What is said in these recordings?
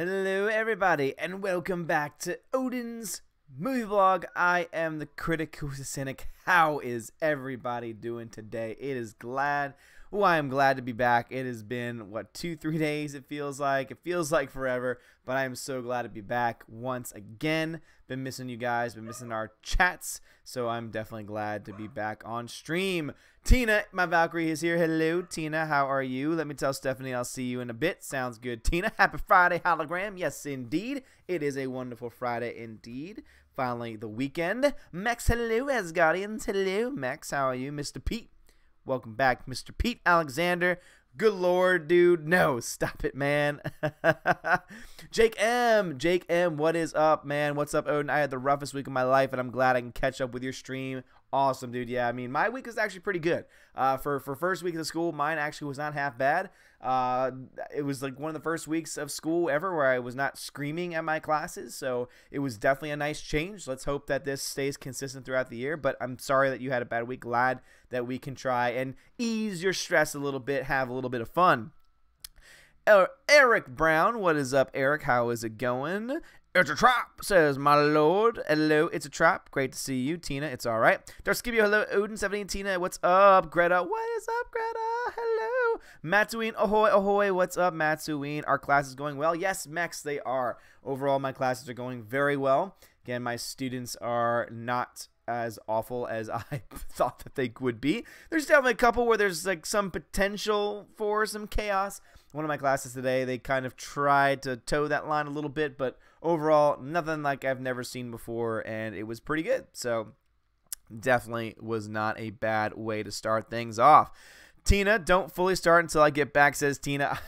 Hello everybody and welcome back to Odin's movie vlog. I am the critic who's a cynic. How is everybody doing today? I am glad to be back. It has been, what, 2-3 days it feels like. It feels like forever, but I am so glad to be back once again. Been missing you guys, been missing our chats, so I'm definitely glad to be back on stream. Tina, my Valkyrie, is here. Hello, Tina. How are you? Let me tell Stephanie I'll see you in a bit. Sounds good, Tina. Happy Friday, hologram. Yes, indeed. It is a wonderful Friday indeed. Finally, the weekend. Max, hello, Asgardians. Hello, Max. How are you? Mr. Pete. Welcome back, Mr. Pete Alexander. Good lord, dude. No, stop it, man. Jake M, what is up, man? What's up, Odin? I had the roughest week of my life, and I'm glad I can catch up with your stream. Awesome, dude. Yeah, I mean, my week was actually pretty good. For first week of the school, mine actually was not half bad. It was like one of the first weeks of school ever where I was not screaming at my classes, so it was definitely a nice change. Let's hope that this stays consistent throughout the year, but I'm sorry that you had a bad week. Glad that we can try and ease your stress a little bit, have a little bit of fun. Eric Brown, what is up, Eric? How is it going? It's a trap, says my lord. Hello, it's a trap. Great to see you, Tina. It's all right. Darskibio, hello. Odin, 17, Tina. What's up? Greta, what is up, Greta? Hello. Matsuine, ahoy, ahoy. What's up, Matsuine? Our class is going well. Yes, Max, they are. Overall, my classes are going very well. Again, my students are not as awful as I thought that they would be. There's definitely a couple where there's like some potential for some chaos. One of my classes today, they kind of tried to toe that line a little bit, but overall, nothing like I've never seen before, and it was pretty good. So definitely was not a bad way to start things off. Tina, don't fully start until I get back, says Tina.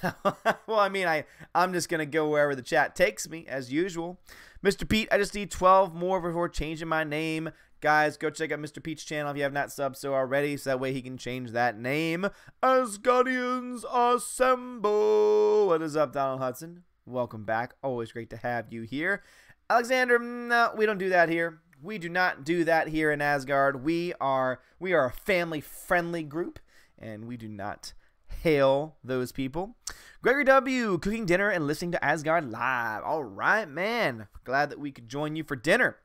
Well, I mean, I'm just going to go wherever the chat takes me, as usual. Mr. Pete, I just need 12 more before changing my name. Guys, go check out Mr. Pete's channel if you have not subbed so already, so that way he can change that name. Asgardians assemble! What is up, Donald Hudson? Welcome back. Always great to have you here. Alexander, no, we don't do that here. We do not do that here in Asgard. We are a family-friendly group, and we do not hail those people. Gregory W, cooking dinner and listening to Asgard live. All right, man. Glad that we could join you for dinner.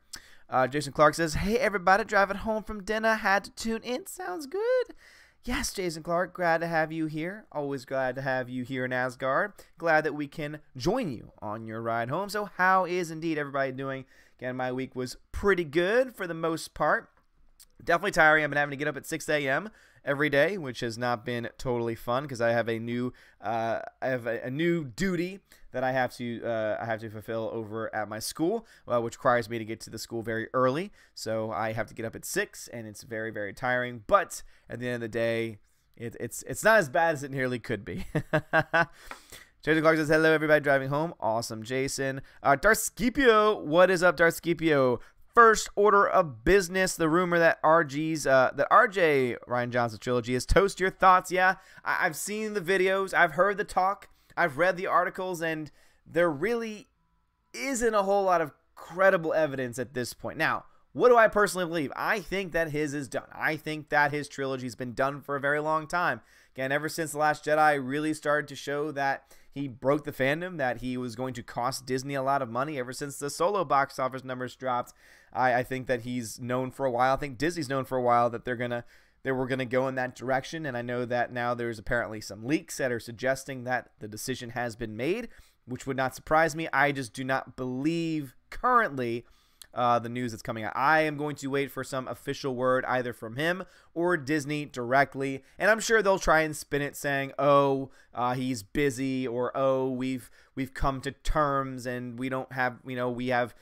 Jason Clark says, hey, everybody, driving home from dinner. Had to tune in. Sounds good. Yes, Jason Clark, glad to have you here. Always glad to have you here in Asgard. Glad that we can join you on your ride home. So how is indeed everybody doing? Again, my week was pretty good for the most part. Definitely tiring. I've been having to get up at 6 a.m. every day, which has not been totally fun because I have a new duty that I have to fulfill over at my school, which requires me to get to the school very early. So I have to get up at 6, and it's very, very tiring. But at the end of the day, it's not as bad as it nearly could be. Jason Clark says, hello, everybody driving home. Awesome, Jason. Darskipio, what is up, Darskipio? First order of business, the rumor that RJ Ryan Johnson trilogy is toast. Your thoughts? Yeah, I've seen the videos, I've heard the talk, I've read the articles, and there really isn't a whole lot of credible evidence at this point. Now, what do I personally believe? I think that his is done. I think that his trilogy's been done for a very long time. Again, ever since The Last Jedi really started to show that he broke the fandom, that he was going to cost Disney a lot of money. Ever since the Solo box office numbers dropped, I think that he's known for a while. I think Disney's known for a while that they were gonna go in that direction, and I know that now there's apparently some leaks that are suggesting that the decision has been made, which would not surprise me. I just do not believe currently the news that's coming out. I am going to wait for some official word either from him or Disney directly, and I'm sure they'll try and spin it saying, oh, he's busy, or oh, we've come to terms and we don't have, we have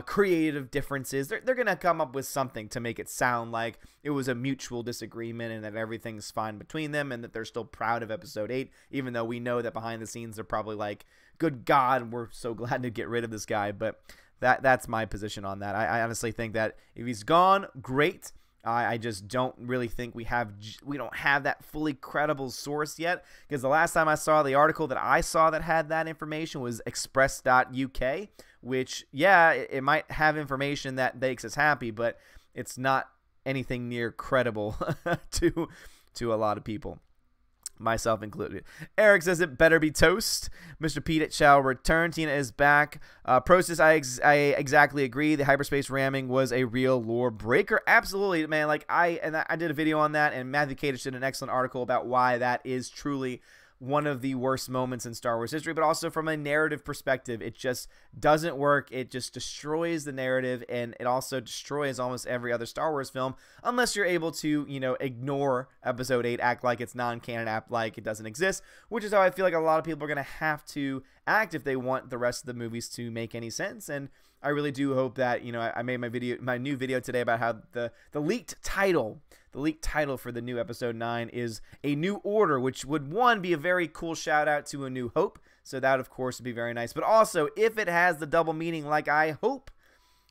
creative differences. They're gonna come up with something to make it sound like it was a mutual disagreement and that everything's fine between them and that they're still proud of episode 8, even though we know that behind the scenes they're probably like, good God, we're so glad to get rid of this guy. But that's my position on that. I honestly think that if he's gone, great. I just don't really think we don't have that fully credible source yet, because the last time I saw the article that I saw that had that information was express.uk, which, yeah, it might have information that makes us happy, but it's not anything near credible to a lot of people. myself included. Eric says it better be toast. Mr. Pete shall return. Tina is back. Process, I exactly agree. The hyperspace ramming was a real lore breaker. Absolutely, man. Like I did a video on that, and Matthew Kadish did an excellent article about why that is truly one of the worst moments in Star Wars history, but also from a narrative perspective, it just doesn't work. It just destroys the narrative, and it also destroys almost every other Star Wars film, unless you're able to, you know, ignore Episode 8, act like it's non-canon, act like it doesn't exist, which is how I feel like a lot of people are going to have to act if they want the rest of the movies to make any sense. And I really do hope that, you know, I made my new video today about how the leaked title for the new Episode 9 is A New Order, which would, one, be a very cool shout out to A New Hope. So that, of course, would be very nice. But also, if it has the double meaning like I hope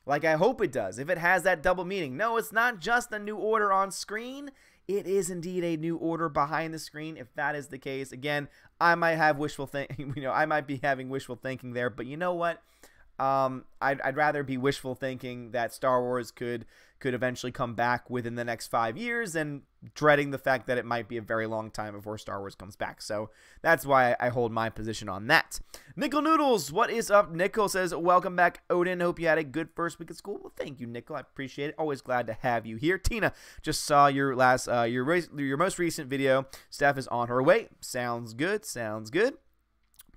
it does, if it has that double meaning, no, it's not just a new order on screen. It is indeed a new order behind the screen. If that is the case, again, I might have wishful thinking. You know, I might be having wishful thinking there. But you know what? I'd rather be wishful thinking that Star Wars could eventually come back within the next 5 years than dreading the fact that it might be a very long time before Star Wars comes back. So that's why I hold my position on that. Nickel Noodles, what is up? Nickel says, welcome back, Odin. Hope you had a good first week at school. Well, thank you, Nickel. I appreciate it. Always glad to have you here. Tina, just saw your last, your most recent video. Steph is on her way. Sounds good. Sounds good.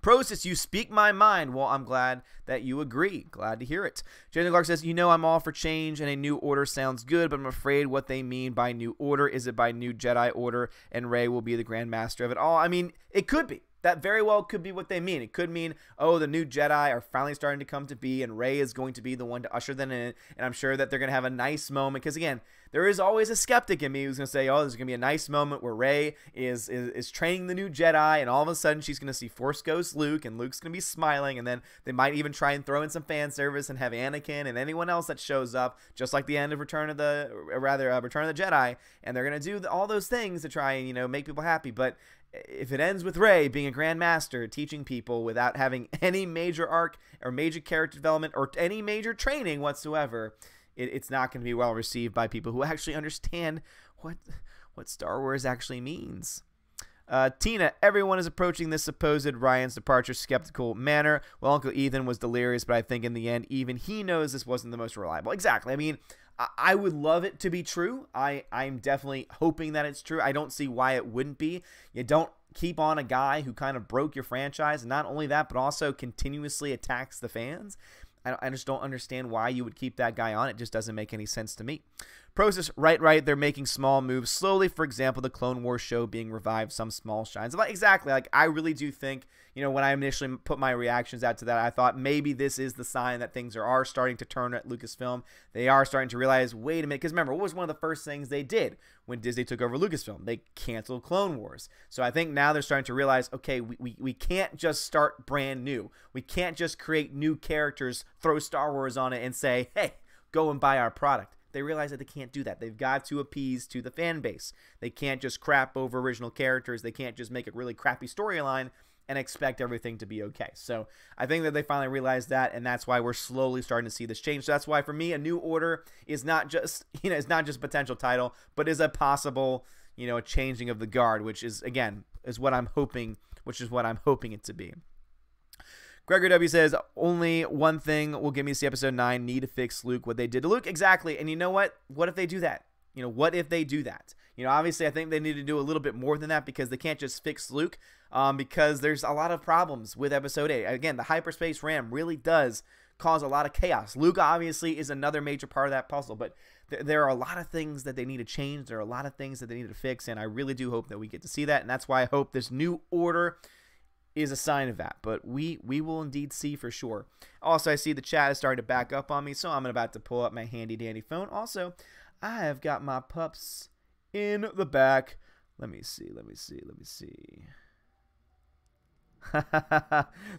Process, you speak my mind. Well, I'm glad that you agree. Glad to hear it. Jason Clark says, you know I'm all for change, and a new order sounds good, but I'm afraid what they mean by new order. Is it by new Jedi order, and Rey will be the Grand Master of it all? I mean, it could be. That very well could be what they mean. It could mean, oh, the new Jedi are finally starting to come to be, and Rey is going to be the one to usher them in, and I'm sure that they're going to have a nice moment, because, again, there is always a skeptic in me who's going to say, oh, there's going to be a nice moment where Rey is training the new Jedi, and all of a sudden she's going to see Force Ghost Luke, and Luke's going to be smiling, and then they might even try and throw in some fan service and have Anakin and anyone else that shows up, just like the end of Return of the Jedi, and they're going to do all those things to try and, you know, make people happy. But if it ends with Rey being a Grand Master, teaching people without having any major arc or major character development or any major training whatsoever, it's not going to be well received by people who actually understand what Star Wars actually means. Tina, everyone is approaching this supposed Ryan's departure skeptical manner. Well, Uncle Ethan was delirious, but I think in the end, even he knows this wasn't the most reliable. Exactly. I mean, I would love it to be true. I'm definitely hoping that it's true. I don't see why it wouldn't be. You don't keep on a guy who kind of broke your franchise, and not only that, but also continuously attacks the fans. I just don't understand why you would keep that guy on. It just doesn't make any sense to me. Process, right. They're making small moves slowly. For example, the Clone Wars show being revived, some small shines. Exactly. Like, I really do think, you know, when I initially put my reactions out to that, I thought maybe this is the sign that things are starting to turn at Lucasfilm. They are starting to realize, wait a minute, because remember, what was one of the first things they did when Disney took over Lucasfilm? They canceled Clone Wars. So I think now they're starting to realize, okay, we can't just start brand new. We can't just create new characters, throw Star Wars on it, and say, hey, go and buy our product. They realize that they can't do that. They've got to appease to the fan base. They can't just crap over original characters. They can't just make a really crappy storyline and expect everything to be okay. So I think that they finally realized that, and that's why we're slowly starting to see this change. So that's why, for me, A New Order is not just, you know, it's not just a potential title, but is a possible, you know, a changing of the guard, which is, again, is what I'm hoping it to be. Gregory W. says, only one thing will get me to see Episode 9, need to fix Luke, what they did to Luke. Exactly. And you know what? What if they do that? You know, what if they do that? You know, obviously, I think they need to do a little bit more than that, because they can't just fix Luke, because there's a lot of problems with Episode 8. Again, the hyperspace ram really does cause a lot of chaos. Luke, obviously, is another major part of that puzzle, but there are a lot of things that they need to change. There are a lot of things that they need to fix, and I really do hope that we get to see that, and that's why I hope this new order is a sign of that, but we will indeed see for sure. Also, I see the chat is starting to back up on me, so I'm about to pull up my handy dandy phone. Also, I have got my pups in the back. Let me see.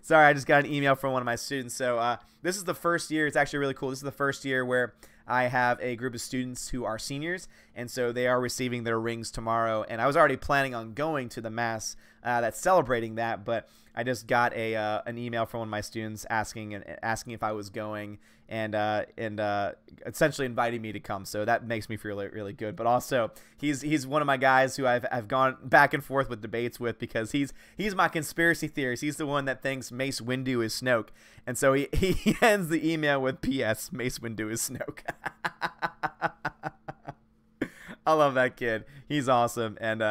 Sorry, I just got an email from one of my students. So this is the first year. It's actually really cool. This is the first year where I have a group of students who are seniors, and so they are receiving their rings tomorrow. And I was already planning on going to the mass that's celebrating that, but I just got an email from one of my students asking if I was going, and essentially inviting me to come. So that makes me feel really good. But also, he's one of my guys who I've gone back and forth with debates with, because he's my conspiracy theorist. He's the one that thinks Mace Windu is Snoke, and so he ends the email with "P.S. Mace Windu is Snoke." I love that kid. He's awesome, and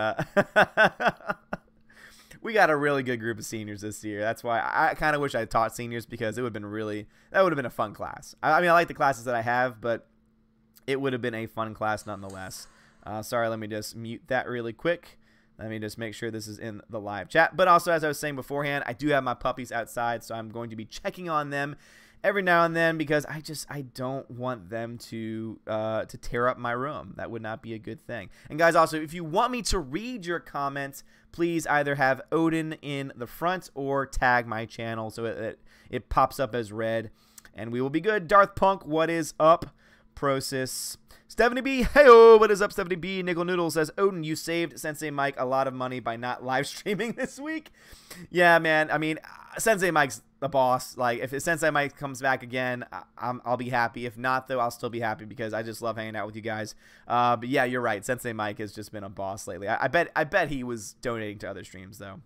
we got a really good group of seniors this year. That's why I kind of wish I taught seniors, because it would have been a fun class. I mean, I like the classes that I have, but it would have been a fun class nonetheless. Sorry, let me just mute that really quick. Let me just make sure this is in the live chat. But also, as I was saying beforehand, I do have my puppies outside, so I'm going to be checking on them every now and then, because I don't want them to tear up my room. That would not be a good thing. And guys, also, if you want me to read your comments, please either have Odin in the front or tag my channel so it pops up as read, and we will be good. Darth Punk, what is up? Prosis. Stephanie B, hey-oh, what is up, Stephanie B? Nickel Noodle says, Odin, you saved Sensei Mike a lot of money by not live streaming this week. Yeah, man, I mean, Sensei Mike's the boss. Like, if Sensei Mike comes back again, I'll be happy. If not, though, I'll still be happy, because I just love hanging out with you guys. But yeah, you're right. Sensei Mike has just been a boss lately. I bet he was donating to other streams, though.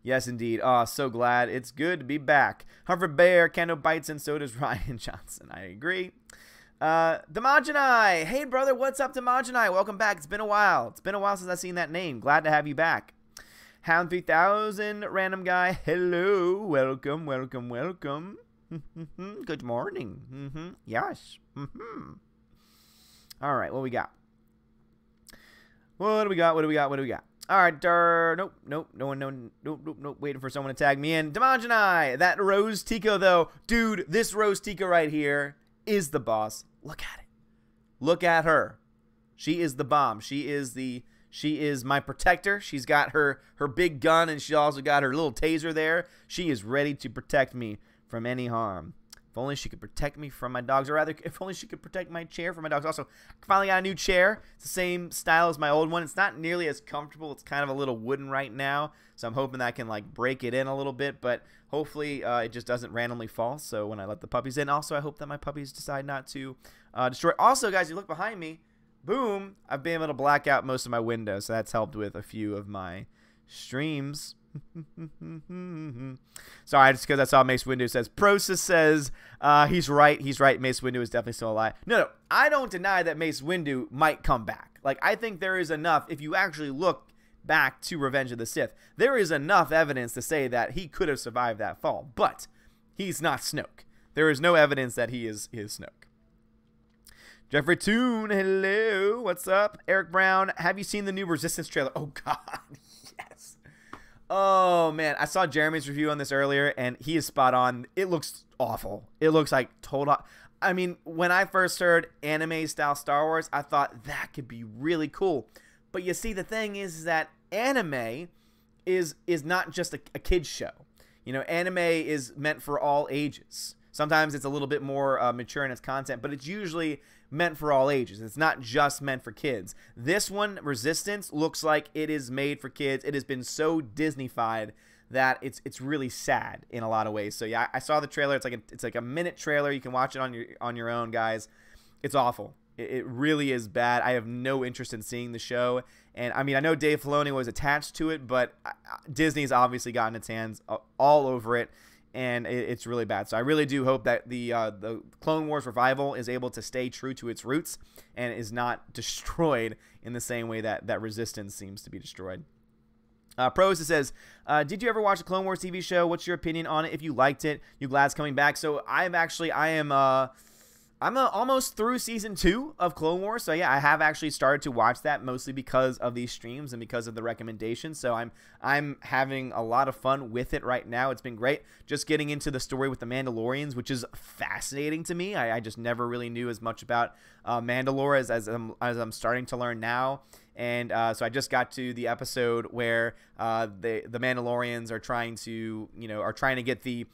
Yes, indeed. Oh, so glad. It's good to be back. Harvard Bear, Kendo bites, and so does Ryan Johnson. I agree. Demogenai. Hey, brother, what's up, Demogenai? Welcome back. It's been a while. It's been a while since I've seen that name. Glad to have you back. Hound 3000, random guy. Hello. Welcome, welcome, welcome. Good morning. Yes. All right, what we got? What do we got? All right, nope, no one, nope, waiting for someone to tag me in. Demogenai, that Rose Tico, though. Dude, this Rose Tico right here is the boss. Look at it. Look at her. She is the bomb. She is my protector. She's got her big gun, and she also got her little taser there. She is ready to protect me from any harm. If only she could protect me from my dogs, or rather, if only she could protect my chair from my dogs. Also, I finally got a new chair. It's the same style as my old one. It's not nearly as comfortable. It's kind of a little wooden right now, so I'm hoping that I can, like, break it in a little bit, but hopefully it just doesn't randomly fall, so when I let the puppies in. Also, I hope that my puppies decide not to destroy. Also, guys, you look behind me. Boom. I've been able to black out most of my windows, so that's helped with a few of my streams. Sorry, just because I saw Mace Windu says. Prosis says he's right. Mace Windu is definitely still alive. No, I don't deny that Mace Windu might come back. Like, I think there is enough, if you actually look back to Revenge of the Sith, there is enough evidence to say that he could have survived that fall. But he's not Snoke. There is no evidence that he is Snoke. Jeffrey Toon, hello. What's up? Eric Brown, have you seen the new Resistance trailer? Oh, God. Yes. Oh, man. I saw Jeremy's review on this earlier, and he is spot on. It looks awful. It looks like total. I mean, when I first heard anime-style Star Wars, I thought that could be really cool. But you see, the thing is that anime is not just a kid's show. You know, anime is meant for all ages. Sometimes it's a little bit more mature in its content, but it's usually meant for all ages. It's not just meant for kids. This one, Resistance, looks like it is made for kids. It has been so Disney-fied that it's really sad in a lot of ways. So yeah, I saw the trailer. It's like a minute trailer. You can watch it on your own, guys. It's awful. It really is bad. I have no interest in seeing the show. And I mean, I know Dave Filoni was attached to it, but Disney's obviously gotten its hands all over it. And it's really bad. So I really do hope that the Clone Wars revival is able to stay true to its roots and is not destroyed in the same way that Resistance seems to be destroyed. Pros says, did you ever watch the Clone Wars TV show? What's your opinion on it? If you liked it, you glad it's coming back? So I'm almost through season 2 of Clone Wars. So yeah, I have actually started to watch that mostly because of these streams and because of the recommendations. So I'm having a lot of fun with it right now. It's been great. Just getting into the story with the Mandalorians, which is fascinating to me. I just never really knew as much about Mandalore as I'm starting to learn now. And so I just got to the episode where the Mandalorians are trying to, get the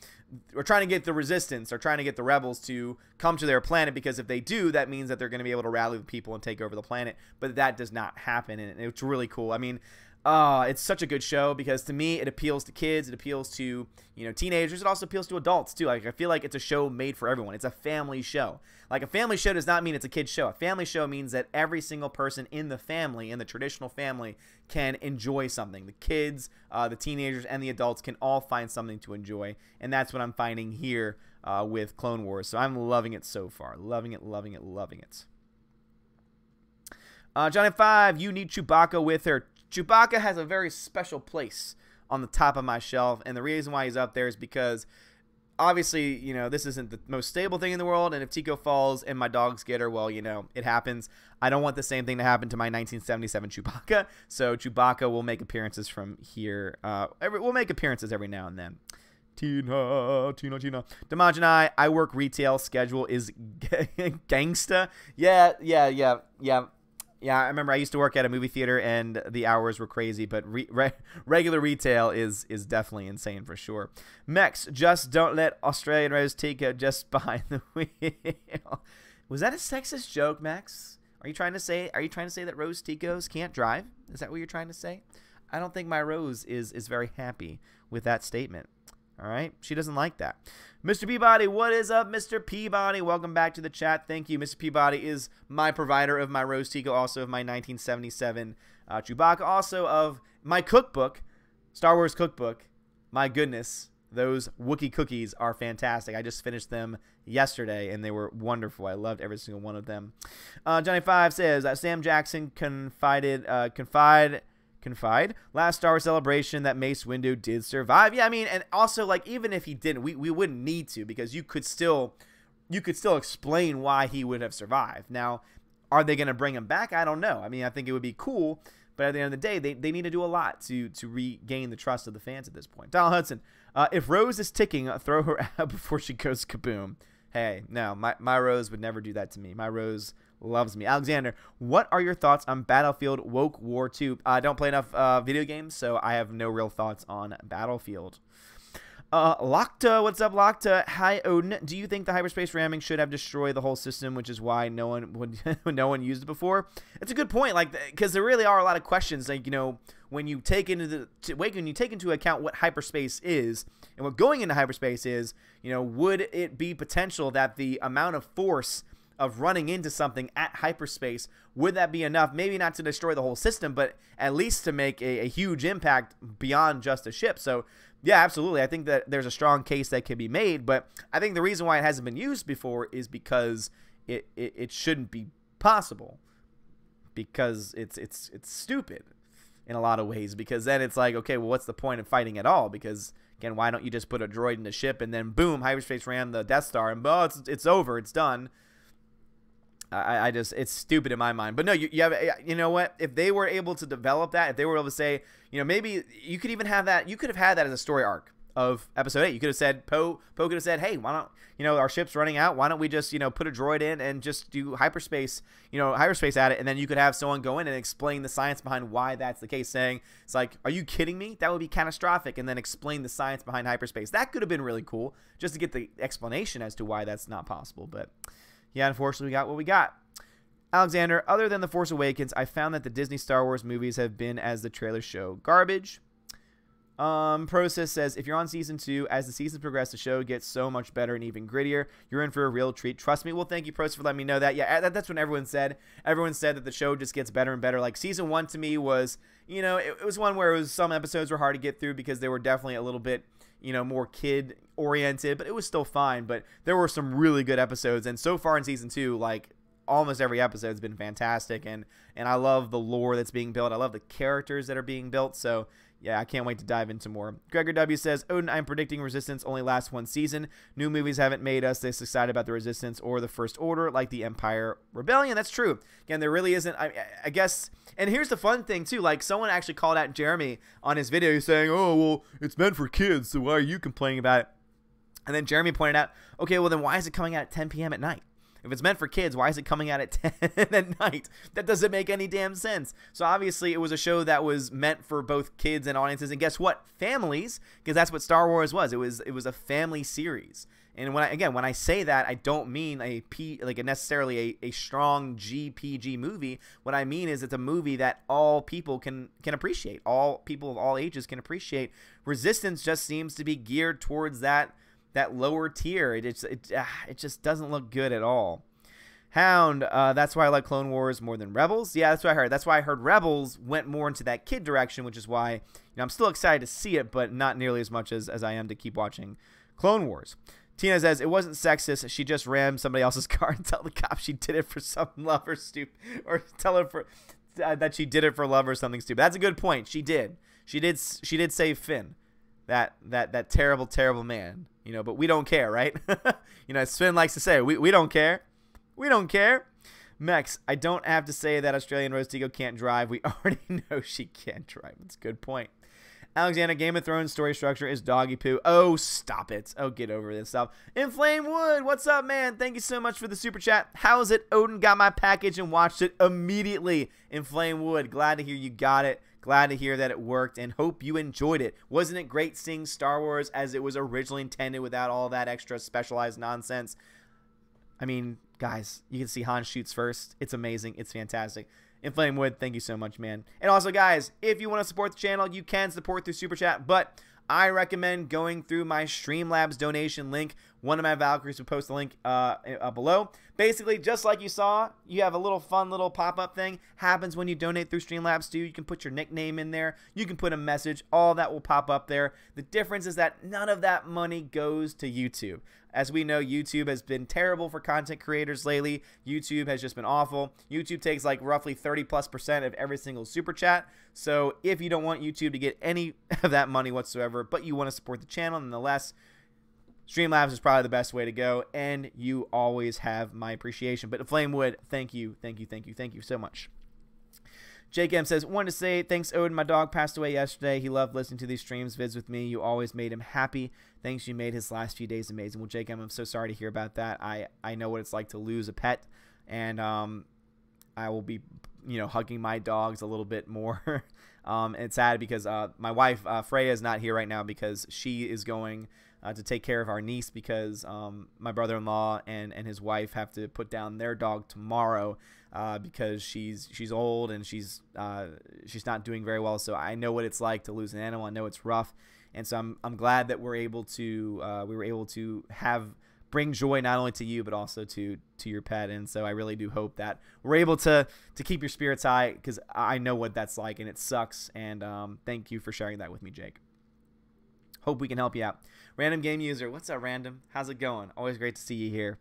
resistance, or trying to get the rebels to come to their planet, because if they do, that means that they're going to be able to rally the people and take over the planet. But that does not happen, and it's really cool. I mean, it's such a good show, because to me it appeals to kids, it appeals to teenagers, it also appeals to adults too. Like, I feel like it's a show made for everyone. It's a family show. Like, a family show does not mean it's a kid's show. A family show means that every single person in the family, in the traditional family, can enjoy something. The kids, the teenagers, and the adults can all find something to enjoy, and that's what I'm finding here with Clone Wars. So I'm loving it so far. Loving it, loving it, loving it. Johnny 5, you need Chewbacca with her. Chewbacca has a very special place on the top of my shelf, and the reason why he's up there is because obviously, this isn't the most stable thing in the world, and if Tico falls and my dogs get her, well, it happens. I don't want the same thing to happen to my 1977 Chewbacca, so Chewbacca will make appearances from here. We'll make appearances every now and then. Tina. Damaj and I work retail. Schedule is gangsta. Yeah, I remember I used to work at a movie theater, and the hours were crazy, but regular retail is definitely insane for sure. Mex, just don't let Australian Rose Tico just behind the wheel. Was that a sexist joke, Mex? Are you trying to say that Rose Ticos can't drive? Is that what you're trying to say? I don't think my Rose is very happy with that statement. All right, she doesn't like that. Mr. Peabody, what is up, Mr. Peabody? Welcome back to the chat. Thank you. Mr. Peabody is my provider of my Rose Tico, also of my 1977 Chewbacca, also of my cookbook, Star Wars cookbook. My goodness, those Wookiee cookies are fantastic. I just finished them yesterday, and they were wonderful. I loved every single one of them. Johnny 5 says, Sam Jackson confide last Star Wars Celebration that Mace Windu did survive. Yeah, I mean, and also, like, even if he didn't, we wouldn't need to, because you could still explain why he would have survived. Now, are they going to bring him back? I don't know. I mean, I think it would be cool, but at the end of the day, they need to do a lot to regain the trust of the fans at this point. Donald Hudson, if Rose is ticking, throw her out before she goes kaboom. Hey, no, my Rose would never do that to me. My Rose loves me. Alexander, what are your thoughts on Battlefield Woke War 2? I don't play enough video games, so I have no real thoughts on Battlefield. Lokta, what's up, Lokta? Hi, Odin. Do you think the hyperspace ramming should have destroyed the whole system, which is why no one used it before? It's a good point, like, because there really are a lot of questions, like, when you take into account what hyperspace is and what going into hyperspace is, would it be potential that the amount of force of running into something at hyperspace, would that be enough? Maybe not to destroy the whole system, but at least to make a huge impact beyond just a ship. So, yeah, absolutely. I think that there's a strong case that can be made, but I think the reason why it hasn't been used before is because it shouldn't be possible, because it's stupid in a lot of ways, because then it's like, okay, well, what's the point of fighting at all? Because, again, why don't you just put a droid in the ship and then, boom, hyperspace ram the Death Star, and, oh, it's over, it's done. It's stupid in my mind. But no, you know what? If they were able to develop that, if they were able to say, maybe you could even have that, you could have had that as a story arc of episode 8. You could have said, Poe could have said, hey, why don't, our ship's running out. Why don't we just, put a droid in and just do hyperspace at it. And then you could have someone go in and explain the science behind why that's the case, saying, it's like, are you kidding me? That would be catastrophic. And then explain the science behind hyperspace. That could have been really cool, just to get the explanation as to why that's not possible. But yeah, unfortunately, we got what we got. Alexander, other than The Force Awakens, I found that the Disney Star Wars movies have been, as the trailers show, garbage. Process says, if you're on season 2, as the seasons progress, the show gets so much better and even grittier. You're in for a real treat. Trust me. Well, thank you, Process, for letting me know that. Yeah, that's what everyone said. Everyone said that the show just gets better and better. Like, season 1 to me was, it was one where some episodes were hard to get through because they were definitely a little bit, more kid-oriented, but it was still fine. But there were some really good episodes, and so far in season 2, like, almost every episode has been fantastic, and I love the lore that's being built. I love the characters that are being built, so yeah, I can't wait to dive into more. Gregor W says, Odin, I'm predicting Resistance only lasts one season. New movies haven't made us this excited about the Resistance or the First Order like the Empire Rebellion. That's true. Again, there really isn't, I guess, and here's the fun thing too, like someone actually called out Jeremy on his video saying, oh, well, it's meant for kids, so why are you complaining about it? And then Jeremy pointed out, okay, well then why is it coming out at 10 p.m. at night? If it's meant for kids, why is it coming out at 10 at night? That doesn't make any damn sense. So obviously it was a show that was meant for both kids and audiences, and guess what? Families, because that's what Star Wars was. It was a family series. And when I say that, I don't mean necessarily a strong GPG movie. What I mean is it's a movie that all people can appreciate. All people of all ages can appreciate. Resistance just seems to be geared towards that lower tier. It just doesn't look good at all. Hound, that's why I like Clone Wars more than Rebels. Yeah, that's what I heard. That's why I heard Rebels went more into that kid direction, which is why I'm still excited to see it, but not nearly as much as I am to keep watching Clone Wars. Tina says, it wasn't sexist. She just rammed somebody else's car and tell the cops she did it for some love or stupid, or tell her that she did it for love or something stupid. That's a good point. She did. She did save Finn, that terrible, terrible man. But we don't care, right? As Finn likes to say, we don't care. We don't care. Mex, I don't have to say that Australian Rose Tigo can't drive. We already know she can't drive. That's a good point. Alexander, Game of Thrones story structure is doggy poo. Oh, stop it. Oh, get over this stuff. Inflame Wood, what's up, man? Thank you so much for the super chat. How is it? Odin got my package and watched it immediately. Inflame Wood, glad to hear you got it. Glad to hear that it worked and hope you enjoyed it. Wasn't it great seeing Star Wars as it was originally intended without all that extra specialized nonsense? I mean, guys, you can see Han shoots first. It's amazing. It's fantastic. Inflame Wood, thank you so much, man. And also, guys, if you want to support the channel, you can support through Super Chat, but I recommend going through my Streamlabs donation link. One of my Valkyries will post the link below. Basically, just like you saw, you have a little fun little pop-up thing. Happens when you donate through Streamlabs, too. You can put your nickname in there. You can put a message. All that will pop up there. The difference is that none of that money goes to YouTube. As we know, YouTube has been terrible for content creators lately. YouTube has just been awful. YouTube takes like roughly 30+% of every single super chat. So if you don't want YouTube to get any of that money whatsoever, but you want to support the channel nonetheless, Streamlabs is probably the best way to go, and you always have my appreciation. But Flamewood, thank you so much. Jake M says, wanted to say thanks, Odin. My dog passed away yesterday. He loved listening to these streams, vids with me. You always made him happy. Thanks, you made his last few days amazing. Well, Jake M, I'm so sorry to hear about that. I know what it's like to lose a pet, and I will be, hugging my dogs a little bit more. It's sad because my wife, Freya, is not here right now because she is going to take care of our niece because my brother-in-law and his wife have to put down their dog tomorrow because she's old and she's not doing very well. So I know what it's like to lose an animal. I know it's rough, and so I'm glad that we were able to bring joy not only to you but also to your pet. And so I really do hope that we're able to keep your spirits high because I know what that's like and it sucks. And thank you for sharing that with me, Jake. Hope we can help you out. Random Game User, what's up, Random? How's it going? Always great to see you here.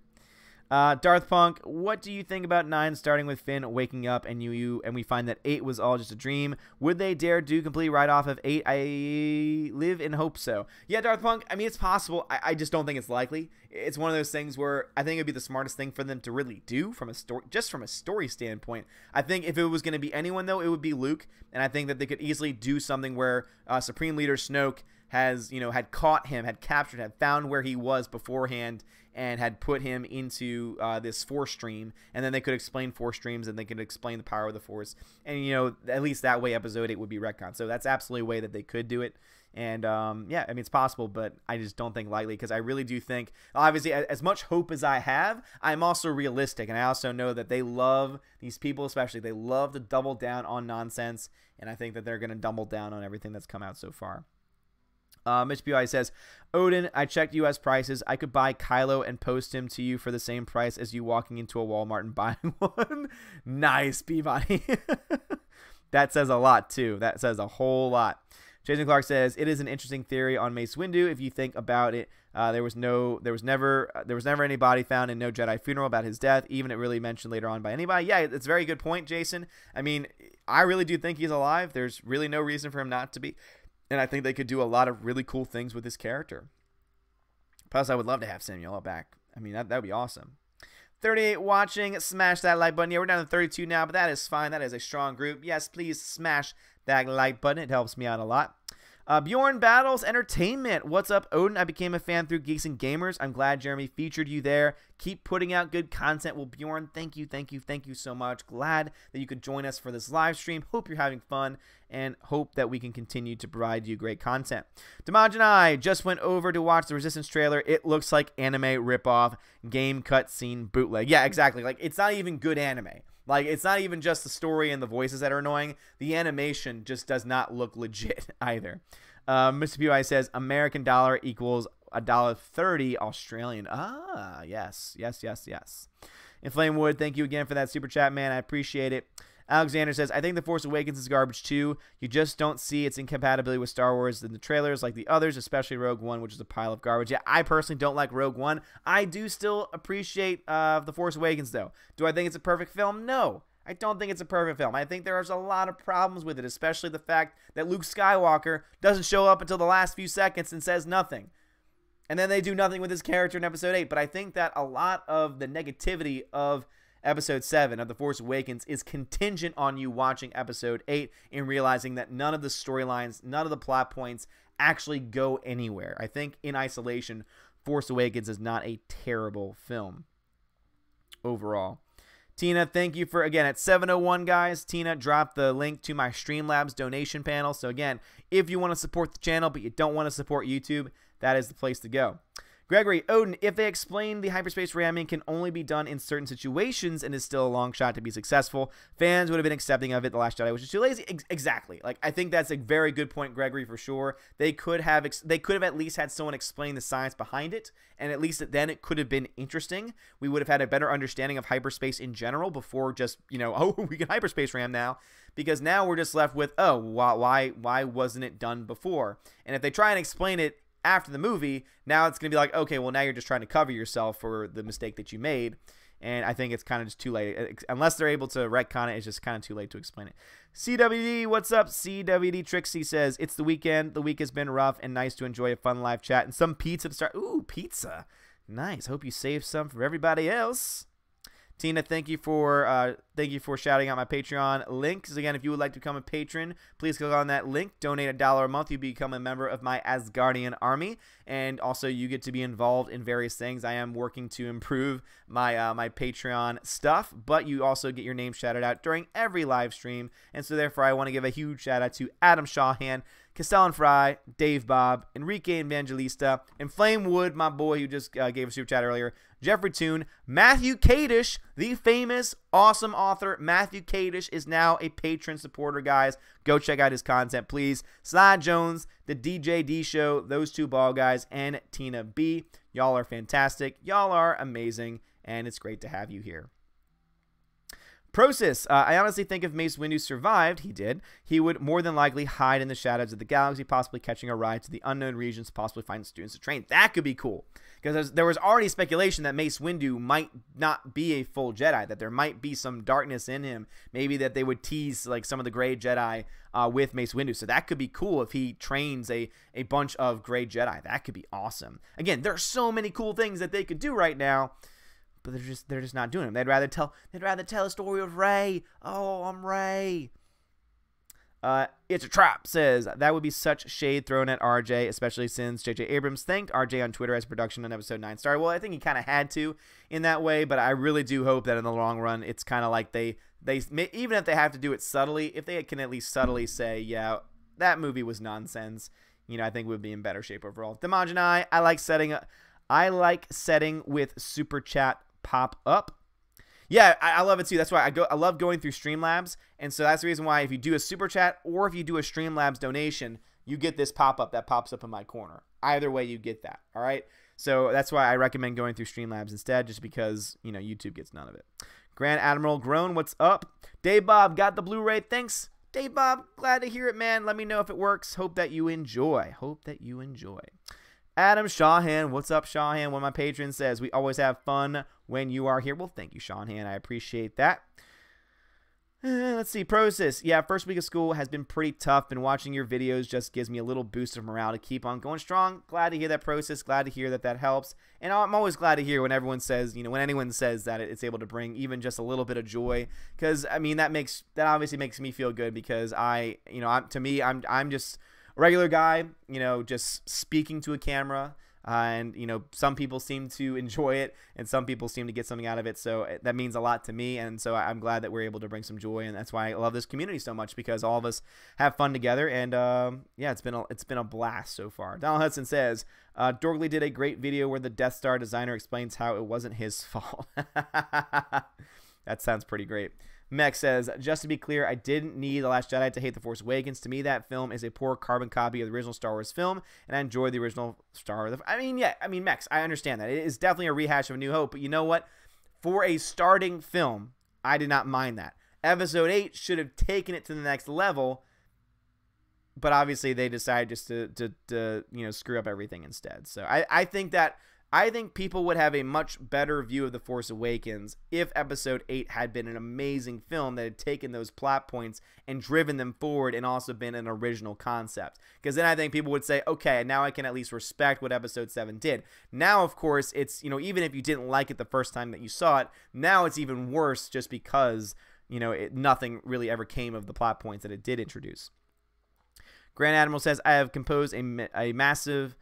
Darth Punk, what do you think about 9 starting with Finn waking up and we find that 8 was all just a dream? Would they dare do complete right off of 8? I live in hope so. Yeah, Darth Punk, I mean, it's possible. I just don't think it's likely. It's one of those things where I think it would be the smartest thing for them to really do from a story standpoint. I think if it was going to be anyone, though, it would be Luke, and I think that they could easily do something where Supreme Leader Snoke had caught him, had captured, had found where he was beforehand, and had put him into this Force stream, and then they could explain Force streams, and they could explain the power of the Force, and at least that way Episode 8 would be retconned. So that's absolutely a way that they could do it, and yeah, I mean, it's possible, but I just don't think likely, because I really do think, obviously, as much hope as I have, I'm also realistic, and I also know that they love, these people especially, they love to double down on nonsense, and I think that they're going to double down on everything that's come out so far. Mitch B.I. says, Odin, I checked U.S. prices. I could buy Kylo and post him to you for the same price as you walking into a Walmart and buying one. Nice, Peabody. That says a lot, too. That says a whole lot. Jason Clark says, it is an interesting theory on Mace Windu. If you think about it, there was never any body found and no Jedi funeral about his death, even it really mentioned later on by anybody. Yeah, it's a very good point, Jason. I mean, I really do think he's alive. There's really no reason for him not to be. And I think they could do a lot of really cool things with this character. Plus, I would love to have Samuel back. I mean, that would be awesome. 38 watching. Smash that like button. Yeah, we're down to 32 now, but that is fine. That is a strong group. Yes, please smash that like button. It helps me out a lot. Bjorn Battles Entertainment. What's up, Odin? I became a fan through Geeks and Gamers. I'm glad Jeremy featured you there. Keep putting out good content. Well, Bjorn, thank you so much. Glad that you could join us for this live stream. Hope you're having fun and hope that we can continue to provide you great content. Damaj and I just went over to watch the Resistance trailer. It looks like anime ripoff, game cutscene bootleg. Yeah, exactly. Like, it's not even good anime. Like, it's not even just the story and the voices that are annoying. The animation just does not look legit either. Mr. PY says American dollar equals $1.30 Australian. Ah, yes. And Flamewood, thank you again for that super chat, man. I appreciate it. Alexander says, I think The Force Awakens is garbage too. You just don't see its incompatibility with Star Wars in the trailers like the others, especially Rogue One, which is a pile of garbage. Yeah, I personally don't like Rogue One. I do still appreciate The Force Awakens, though. Do I think it's a perfect film? No. I don't think it's a perfect film. I think there's a lot of problems with it, especially the fact that Luke Skywalker doesn't show up until the last few seconds and says nothing. And then they do nothing with his character in Episode 8. But I think that a lot of the negativity of Episode 7 of The Force Awakens is contingent on you watching Episode 8 and realizing that none of the storylines, none of the plot points actually go anywhere. I think in isolation, Force Awakens is not a terrible film overall. Tina, thank you for, again, at 7:01, guys, Tina dropped the link to my Streamlabs donation panel. So, again, if you want to support the channel but you don't want to support YouTube, that is the place to go. Gregory, Odin, if they explain the hyperspace ramming can only be done in certain situations and is still a long shot to be successful, fans would have been accepting of it. The Last Jedi was just too lazy. Exactly. Like, I think that's a very good point, Gregory, for sure. They could have at least had someone explain the science behind it, and at least then it could have been interesting. We would have had a better understanding of hyperspace in general before just, oh, we can hyperspace ram now. Because now we're just left with, oh, why wasn't it done before? And if they try and explain it after the movie, now it's going to be like, okay, well, now you're just trying to cover yourself for the mistake that you made. And I think it's kind of just too late. Unless they're able to retcon it, it's just kind of too late to explain it. CWD, what's up? CWD Trixie says, it's the weekend. The week has been rough and nice to enjoy a fun live chat and some pizza to start. Ooh, pizza. Nice. Hope you save some for everybody else. Tina, thank you for shouting out my Patreon links. Again, if you would like to become a patron, please click on that link. Donate $1 a month. You become a member of my Asgardian army, and also you get to be involved in various things. I am working to improve my my Patreon stuff, but you also get your name shouted out during every live stream, and so therefore I want to give a huge shout out to Adam Shawhan, Castellan Fry, Dave Bob, Enrique Evangelista, and Flamewood, my boy who just gave a super chat earlier, Jeffrey Toon, Matthew Kadish, the famous, awesome author. Matthew Kadish is now a patron supporter, guys. Go check out his content, please. Sly Jones, the DJ D Show, those two ball guys, and Tina B. Y'all are fantastic. Y'all are amazing, and it's great to have you here. Prosis, I honestly think if Mace Windu survived, he would more than likely hide in the shadows of the galaxy, possibly catching a ride to the unknown regions, possibly find students to train. That could be cool. Because there was already speculation that Mace Windu might not be a full Jedi, that there might be some darkness in him. Maybe that they would tease like some of the gray Jedi with Mace Windu. So that could be cool if he trains a bunch of gray Jedi. That could be awesome. Again, there are so many cool things that they could do right now. But they're just not doing them. They'd rather tell a story of Rey. Oh, I'm Rey. It's a trap says that would be such shade thrown at RJ, especially since J.J. Abrams thanked RJ on Twitter as production on Episode 9 started. Well, I think he kind of had to in that way, but I really do hope that in the long run, it's kind of like they even if they have to do it subtly, if they can at least subtly say, yeah, that movie was nonsense, I think we'd be in better shape overall. Damaj and I like setting with super chat pop up. Yeah, I love it too. That's why I love going through Streamlabs, and so that's the reason why if you do a super chat or if you do a Streamlabs donation, you get this pop up that pops up in my corner. Either way, you get that. All right. So that's why I recommend going through Streamlabs instead, just because YouTube gets none of it. Grand Admiral Groan, what's up? Dave Bob got the Blu-ray. Thanks, Dave Bob. Glad to hear it, man. Let me know if it works. Hope that you enjoy. Adam Shawhan, what's up, Shawhan? One of my patrons says, we always have fun when you are here. Well, thank you, Shawhan. I appreciate that. Let's see, Prosis. Yeah, first week of school has been pretty tough, and watching your videos just gives me a little boost of morale to keep on going strong. Glad to hear that, Prosis. Glad to hear that helps. And I'm always glad to hear when everyone says, when anyone says that it's able to bring even just a little bit of joy. Because, I mean, that obviously makes me feel good because I'm just regular guy, you know, just speaking to a camera. And, you know, some people seem to enjoy it and some people seem to get something out of it. So that means a lot to me. And so I'm glad that we're able to bring some joy. And that's why I love this community so much, because all of us have fun together. And yeah, it's been a blast so far. Donald Hudson says, Dorgley did a great video where the Death Star designer explains how it wasn't his fault. That sounds pretty great. Mech says, just to be clear, I didn't need The Last Jedi to hate The Force Awakens. To me, that film is a poor carbon copy of the original Star Wars film, and I enjoyed the original Star Wars. I mean, yeah, I mean, Mex, I understand that. It is definitely a rehash of A New Hope, but you know what? For a starting film, I did not mind that. Episode 8 should have taken it to the next level, but obviously they decided just to you know, screw up everything instead. So I think people would have a much better view of The Force Awakens if Episode 8 had been an amazing film that had taken those plot points and driven them forward and also been an original concept. Because then I think people would say, okay, now I can at least respect what Episode 7 did. Now, of course, it's, you know, even if you didn't like it the first time that you saw it, now it's even worse just because, you know, nothing really ever came of the plot points that it did introduce. Grand Admiral says, I have composed a missive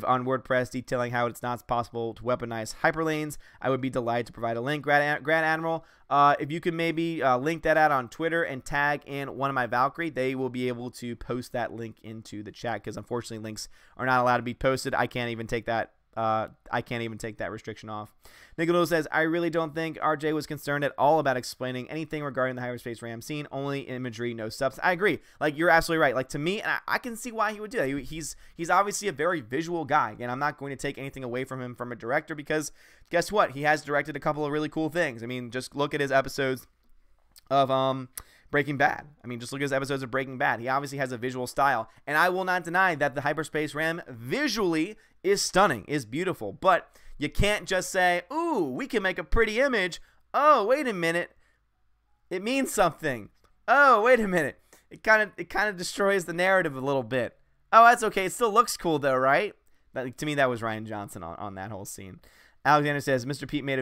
on WordPress detailing how it's not possible to weaponize hyperlanes. I would be delighted to provide a link, Grand Admiral. If you can maybe link that out on Twitter and tag in one of my Valkyrie, they will be able to post that link into the chat, because unfortunately links are not allowed to be posted. I can't even take that restriction off. Nicolo says, I really don't think RJ was concerned at all about explaining anything regarding the hyperspace ram scene. Only imagery, no substance. I agree. Like, you're absolutely right. Like, to me, and I can see why he would do that. He's obviously a very visual guy, and I'm not going to take anything away from him from a director, because guess what? He has directed a couple of really cool things. I mean, just look at his episodes of Breaking Bad. I mean, just look at his episodes of Breaking Bad. He obviously has a visual style, and I will not deny that the hyperspace ram visually is stunning, is beautiful, but you can't just say, ooh, we can make a pretty image. Oh, wait a minute, it means something. Oh, wait a minute, it kind of destroys the narrative a little bit. Oh, that's okay, it still looks cool though, right? To me, that was Rian Johnson on that whole scene. Alexander says, Mr. Pete made a